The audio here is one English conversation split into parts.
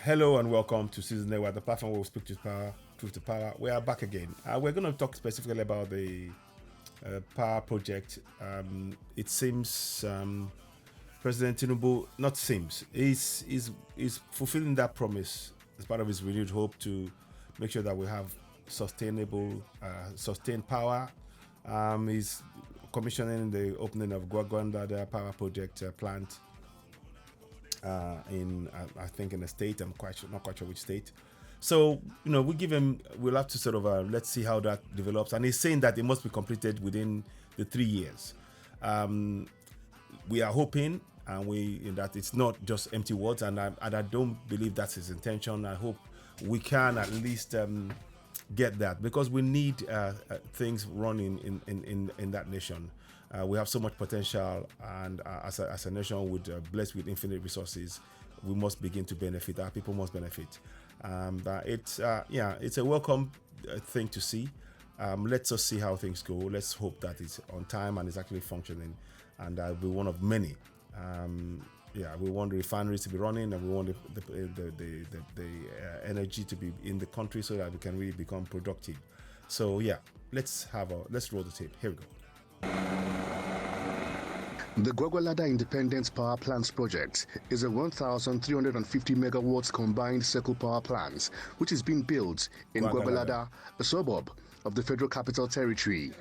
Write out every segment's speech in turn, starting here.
Hello and welcome to Season Network, the platform where we speak to power, truth to power. We are back again. We're going to talk specifically about the power project. It seems President Tinubu, not seems, is fulfilling that promise as part of his renewed hope to make sure that we have sustained power. He's commissioning the opening of Gwagwalada power project plant in I think in a state. I'm not quite sure which state. So we'll have to sort of let's see how that develops. And he's saying that it must be completed within the 3 years. We are hoping that it's not just empty words, and I don't believe that's his intention. I hope we can at least get that, because we need things running in that nation. We have so much potential, and as a nation blessed with infinite resources, we must begin to benefit. Our people must benefit. But it's a welcome thing to see. Let's just see how things go. Let's hope that it's on time and it's actually functioning, and will be one of many. We want the refineries to be running, and we want the energy to be in the country so that we can really become productive. So let's roll the tape. Here we go. The Gwagwalada Independent Power Plants project is a 1,350 megawatts combined cycle power plant, which is being built in Gwagwalada, a suburb of the Federal Capital Territory.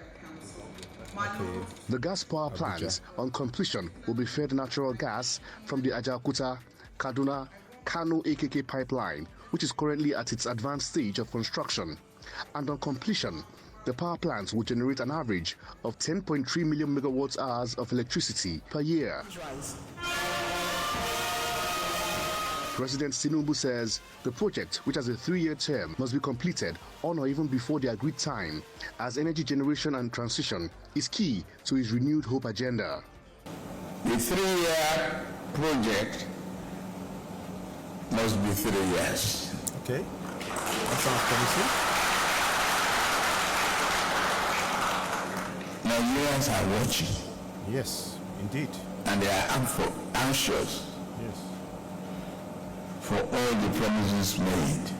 Okay. The gas power plant, on completion, will be fed natural gas from the Ajaokuta, Kaduna, Kano AKK pipeline, which is currently at its advanced stage of construction. And on completion, the power plants will generate an average of 10.3 million megawatt hours of electricity per year. President Tinubu says the project, which has a 3-year term, must be completed on or even before the agreed time, as energy generation and transition is key to his renewed hope agenda. The 3-year project must be 3 years. Okay, that sounds promising. Nigerians are watching. Yes, indeed. And they are anxious. Yes. For all the promises made.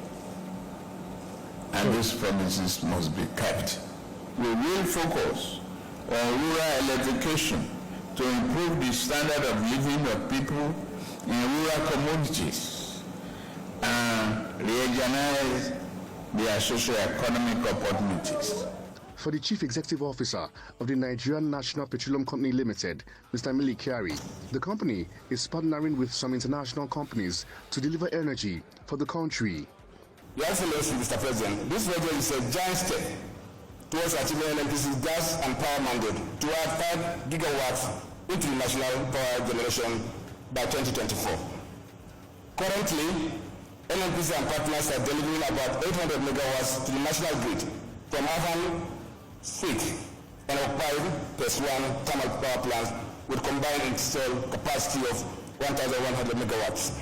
And those promises must be kept. We will focus on rural electrification to improve the standard of living of people in rural communities and regionalize their socio-economic opportunities. For the Chief Executive Officer of the Nigerian National Petroleum Company Limited, Mr. Mili Kyari, the company is partnering with some international companies to deliver energy for the country. Your Excellency, Mr. President, this project is a giant step towards achieving NNPC's gas and power mandate to add 5 gigawatts into the national power generation by 2024. Currently, NNPC and partners are delivering about 800 megawatts to the national grid from Afan, Fit, and occupied +1 thermal power plants with combined installed capacity of 1,100 megawatts.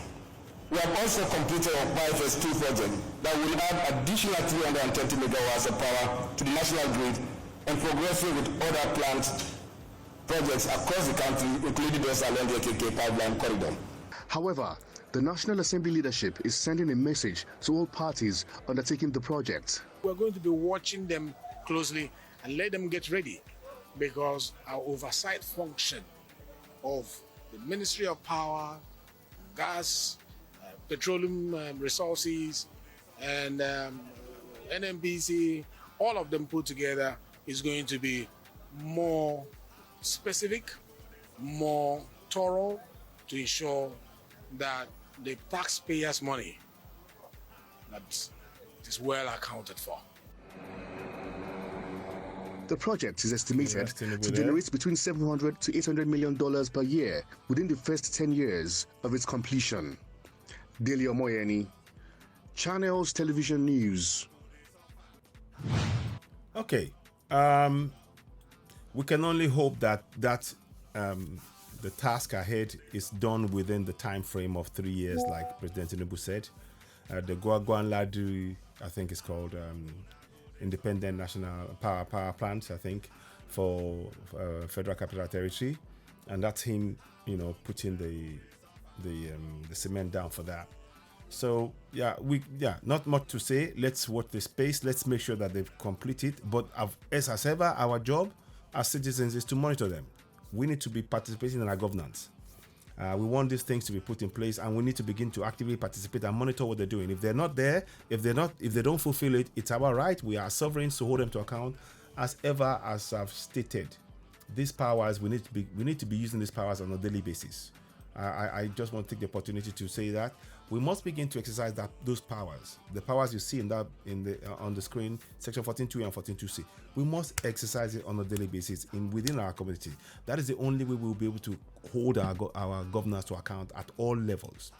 We have also completed occupied phase 2 project that will add additional 320 megawatts of power to the national grid, and progressing with other plant projects across the country, including those along the AKK pipeline corridor. However, the National Assembly leadership is sending a message to all parties undertaking the project. We're going to be watching them closely and let them get ready, because our oversight function of the Ministry of Power, Gas, Petroleum Resources, and NNPC, all of them put together, is going to be more specific, more thorough, to ensure that the taxpayers' money that is well accounted for. The project is estimated to generate between $700 to $800 million per year within the first 10 years of its completion. Dele Omoyeni, Channels Television News. Okay, we can only hope that the task ahead is done within the time frame of 3 years, like President Tinubu said. The Gwagwalada, I think it's called Independent National Power Plant, I think, for Federal Capital Territory, and that's him, putting the cement down for that. So not much to say. Let's watch the space. Let's make sure that they've completed. But as ever, our job as citizens is to monitor them. We need to be participating in our governance. We want these things to be put in place, and we need to begin to actively participate and monitor what they're doing. If they're not there, if they don't fulfill it, it's our right. We are sovereigns to hold them to account. As ever, as I've stated, these powers we need to be using these powers on a daily basis. I just want to take the opportunity to say that we must begin to exercise those powers. The powers you see on the screen, section 14.2 and 14.2c. We must exercise it on a daily basis within our community. That is the only way we'll be able to hold our governors to account at all levels.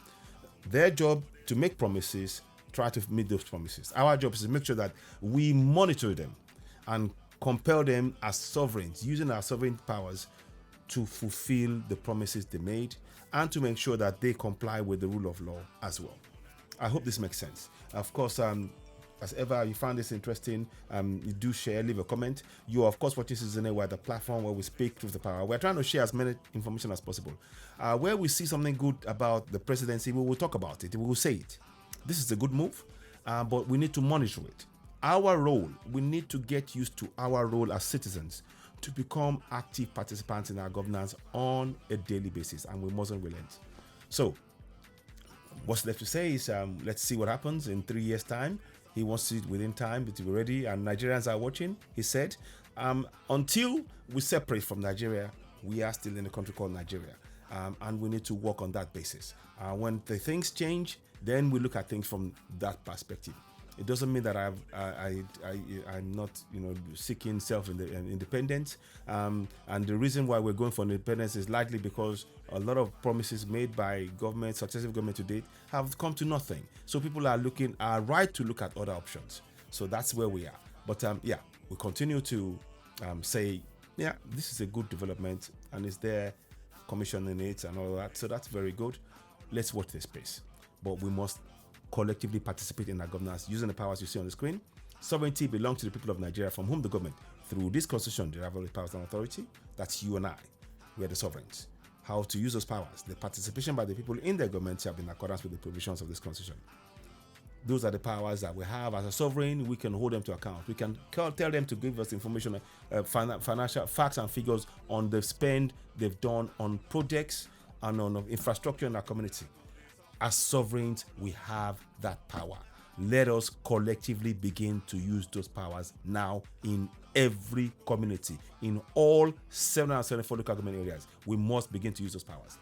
Their job to make promises, try to meet those promises. Our job is to make sure that we monitor them and compel them as sovereigns, using our sovereign powers to fulfill the promises they made and to make sure that they comply with the rule of law as well. I hope this makes sense. Of course, as ever, you found this interesting, you do share, leave a comment. You are, of course, watching Citizen Air, the platform where we speak truth to power. We're trying to share as many information as possible. Where we see something good about the presidency, we will talk about it. We will say it. This is a good move, but we need to monitor it. Our role, we need to get used to our role as citizens to become active participants in our governance on a daily basis, and we mustn't relent. So, what's left to say is let's see what happens in 3 years' time. He wants it within time, but we're ready, and Nigerians are watching. He said, until we separate from Nigeria, we are still in a country called Nigeria, and we need to work on that basis. When the things change, then we look at things from that perspective. It doesn't mean that I'm not, seeking self-independence. And the reason why we're going for independence is likely because a lot of promises made by successive government to date, have come to nothing. So people are right to look at other options. So that's where we are. But we continue to say, this is a good development, and it's there, commissioning it and all that. So that's very good. Let's watch this space. But we must collectively participate in our governance using the powers you see on the screen. Sovereignty belongs to the people of Nigeria, from whom the government, through this constitution, derive all the powers and authority. That's you and I. We are the sovereigns. How to use those powers? The participation by the people in their government shall be in accordance with the provisions of this constitution. Those are the powers that we have as a sovereign. We can hold them to account. We can tell them to give us information, financial facts and figures on the spend they've done on projects and on infrastructure in our community. As sovereigns, we have that power. Let us collectively begin to use those powers now in every community, in all 774 local government areas. We must begin to use those powers.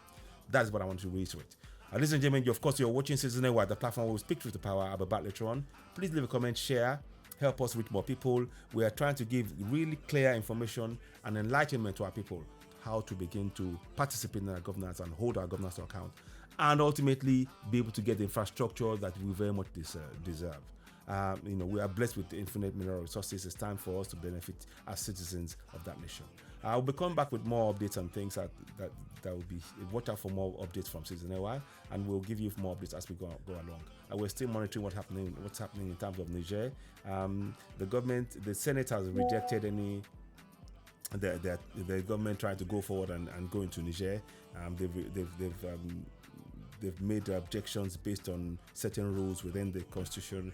That's what I want to reiterate. Ladies and gentlemen, of course, you're watching Citizen Air, the platform where we speak truth to power. I'll be back later on. Please leave a comment, share, help us reach more people. We are trying to give really clear information and enlightenment to our people, how to begin to participate in our governance and hold our governance to account, and ultimately be able to get the infrastructure that we very much deserve. We are blessed with infinite mineral resources. It's time for us to benefit as citizens of that nation. I'll be coming back with more updates on things that will be. Watch out for more updates from Citizen Air, and we'll give you more updates as we go along. We're still monitoring what's happening in terms of Niger. The Senate has rejected the government trying to go forward and go into Niger. They've made objections based on certain rules within the constitution,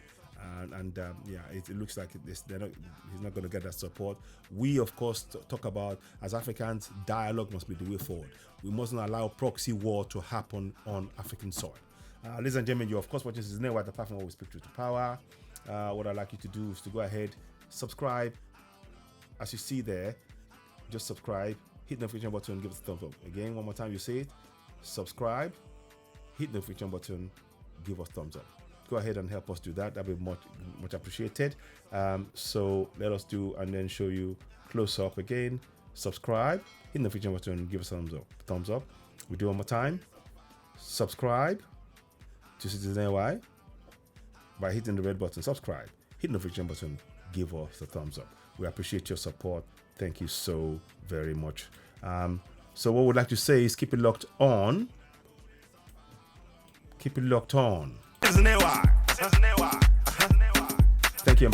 it looks like he's not going to get that support. We, of course, talk about, as Africans, dialogue must be the way forward. We mustn't allow proxy war to happen on African soil. Ladies and gentlemen, you're of course watching Citizen Air, the platform where we speak truth to power. What I'd like you to do is to go ahead, subscribe. As you see there, just subscribe, hit the notification button, give us a thumbs up. Again, one more time, you say it, subscribe, hit the notification button, give us thumbs up. Go ahead and help us do that. That'd be much appreciated. So let us do, and then show you close up again. Subscribe, hit the notification button, give us a thumbs up. We do one more time. Subscribe to Citizen Air by hitting the red button. Subscribe, hit the notification button, give us a thumbs up. We appreciate your support. Thank you so very much. So what we'd like to say is keep it locked on. Keep it locked on. Thank you.